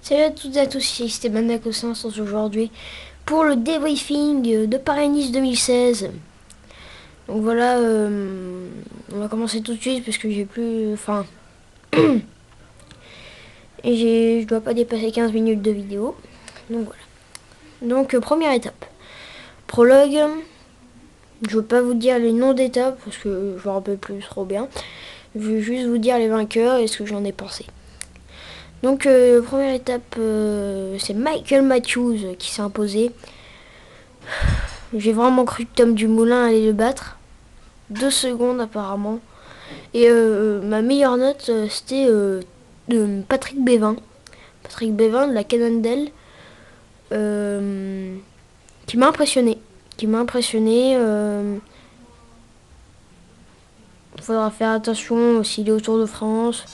Salut à toutes et à tous, ici Stéban Dacossin aujourd'hui pour le débriefing de Paris-Nice 2016. Donc voilà, on va commencer tout de suite parce que j'ai plus... Enfin... et je dois pas dépasser 15 minutes de vidéo. Donc voilà. Donc première étape. Prologue. Je veux pas vous dire les noms d'étapes parce que je me rappelle plus trop bien. Je vais juste vous dire les vainqueurs et ce que j'en ai pensé. Donc première étape, c'est Michael Matthews qui s'est imposé. J'ai vraiment cru que Tom Dumoulin allait le battre. 2 secondes apparemment. Et ma meilleure note, c'était de Patrick Bévin. Patrick Bévin de la Cannondale. Qui m'a impressionné. Faudra faire attention s'il est au Tour de France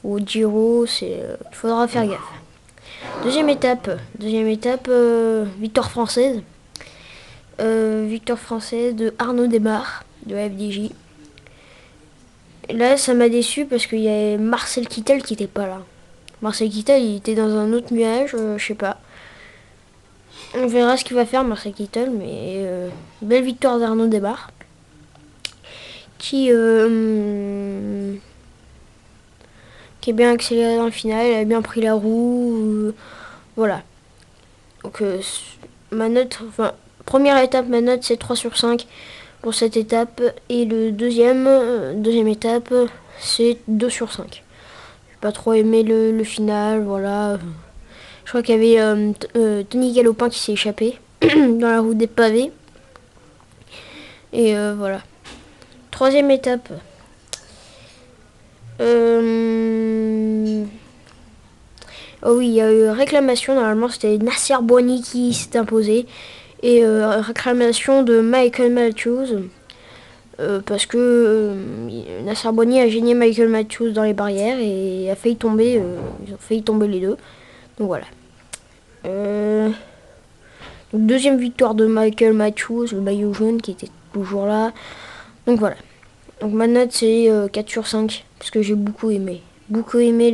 ou au Giro. Il faudra faire gaffe. Deuxième étape, victoire française. Victoire française de Arnaud Desmar de la FDJ. Là, ça m'a déçu parce qu'il y avait Marcel Kittel qui était pas là. Marcel Kittel, il était dans un autre nuage, je sais pas. On verra ce qu'il va faire, Marcel Kittel, mais belle victoire d'Arnaud Desmar. Qui est bien accéléré dans le final, il a bien pris la roue. Voilà. Donc, ma note, première étape, ma note c'est 3 sur 5 pour cette étape. Et le deuxième étape, c'est 2 sur 5. J'ai pas trop aimé le final, voilà. Je crois qu'il y avait Tony Galopin qui s'est échappé dans la route des pavés. Et voilà. Troisième étape. Oh oui, il y a eu réclamation. Normalement, c'était Nasser Boigny qui s'est imposé. Et réclamation de Michael Matthews. Parce que Nasser Boigny a gêné Michael Matthews dans les barrières et a failli tomber. Ils ont failli tomber les deux. Donc voilà. Donc, deuxième victoire de Michael Matthews, le maillot jaune qui était toujours là. Donc voilà. Donc ma note c'est 4 sur 5 parce que j'ai beaucoup aimé. Beaucoup aimé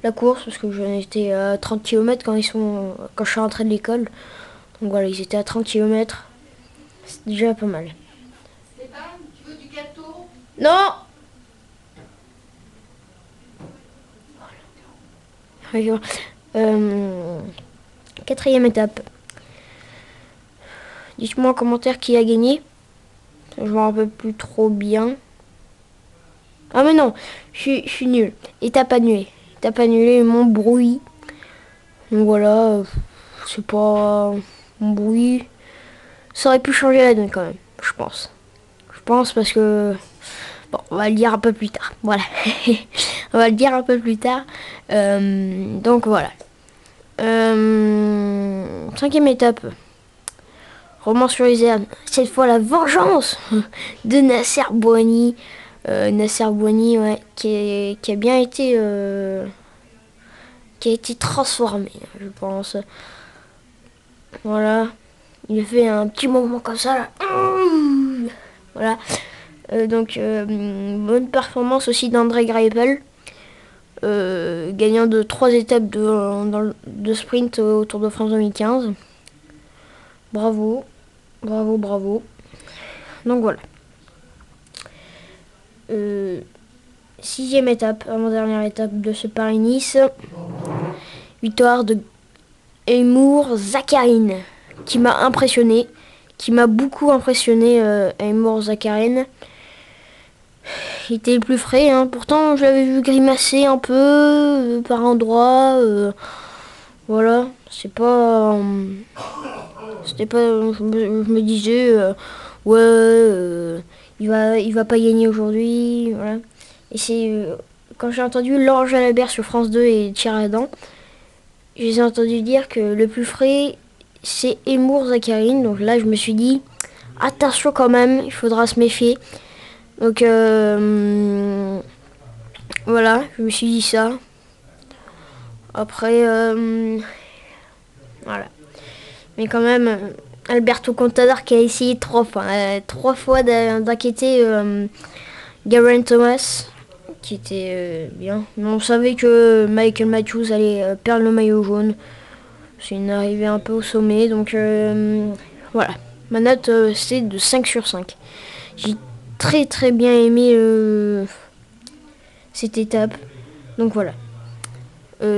la course parce que j'en étais à 30 km quand je suis rentré de l'école. Donc voilà, ils étaient à 30 km. C'est déjà pas mal. Stéphane, tu veux du gâteau? Non. Quatrième étape. Dites-moi en commentaire qui a gagné. Je me rappelle plus trop bien. Ah mais non, je suis nul. Étape annulée. Étape annulée, mon bruit. Donc voilà, c'est pas mon bruit. Ça aurait pu changer la donne quand même, je pense. Je pense parce que... Bon, on va le dire un peu plus tard. Voilà. On va le dire un peu plus tard. Donc voilà. Cinquième étape. Roman sur les herbes. Cette fois la vengeance de Nasser Boigny. Nasser Boigny, ouais, qui a bien été... qui a été transformé, je pense. Voilà. Il a fait un petit mouvement comme ça, là. Voilà. Donc, bonne performance aussi d'André Greipel. Gagnant de 3 étapes de sprint au Tour de France 2015. Bravo. Bravo, bravo. Donc voilà. Sixième étape, avant-dernière étape de ce Paris-Nice. Victoire de Eymour Zakharine, qui m'a impressionné. Qui m'a beaucoup impressionné, Eymour Zakharine. Il était le plus frais, hein. Pourtant je l'avais vu grimacer un peu par endroits. Voilà, c'était pas. Je me disais, ouais, il va pas gagner aujourd'hui. Voilà. Et c'est quand j'ai entendu Laurent Jalabert sur France 2 et Thierry Adam, j'ai entendu dire que le plus frais c'est Eymour Zakharine. Donc là, je me suis dit, attention quand même, il faudra se méfier. Donc voilà, je me suis dit ça. Après, voilà. Mais quand même, Alberto Contador qui a essayé 3 fois d'inquiéter Geraint Thomas, qui était bien. Mais on savait que Michael Matthews allait perdre le maillot jaune. C'est une arrivée un peu au sommet, donc voilà. Ma note c'est de 5 sur 5. J'ai très bien aimé cette étape. Donc voilà.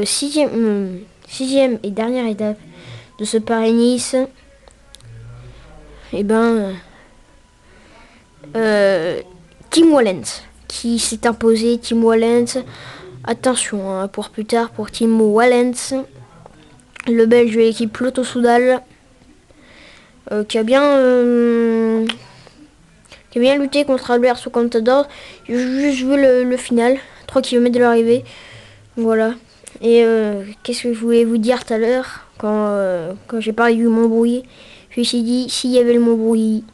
Sixième et dernière étape de ce Paris-Nice. Et ben Tim Wallens qui s'est imposé. Tim Wallens, attention hein, pour plus tard pour Tim Wallens, le Belge de l'équipe Lotto Soudal, qui a bien lutté contre Alberto Contador. J'ai juste vu le final, 3 km de l'arrivée. Voilà. Et qu'est-ce que je voulais vous dire tout à l'heure quand j'ai parlé du Montbrouilly. Je me suis dit, s'il y avait le Montbrouilly,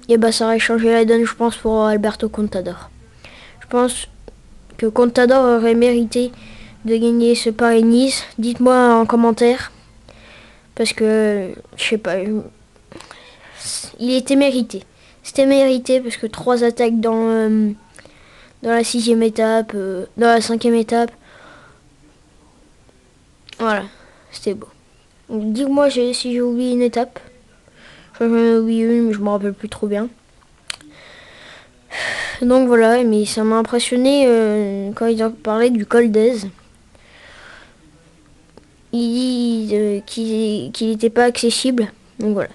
et ben ça aurait changé la donne, je pense, pour Alberto Contador. Je pense que Contador aurait mérité de gagner ce Paris-Nice. Dites-moi en commentaire. Parce que, je sais pas, il était mérité. C'était mérité parce que 3 attaques dans la 6e étape, dans la 5e étape. Voilà, c'était beau. Dis-moi si j'ai oublié une étape. J'en ai oublié une, mais je me rappelle plus trop bien. Donc voilà, mais ça m'a impressionné quand ils ont parlé du col d'Aise. Il dit qu'il n'était pas accessible. Donc voilà.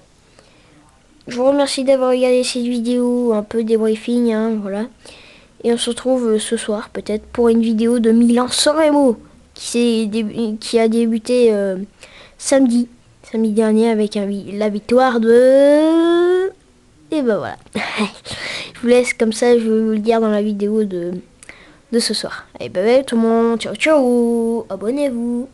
Je vous remercie d'avoir regardé cette vidéo, un peu débriefing, hein, voilà. Et on se retrouve ce soir, peut-être, pour une vidéo de Milan-San Remo, qui a débuté samedi dernier avec la victoire de... Et ben voilà. Je vous laisse comme ça, je vais vous le dire dans la vidéo de ce soir. Et ben tout le monde, ciao ciao, abonnez-vous.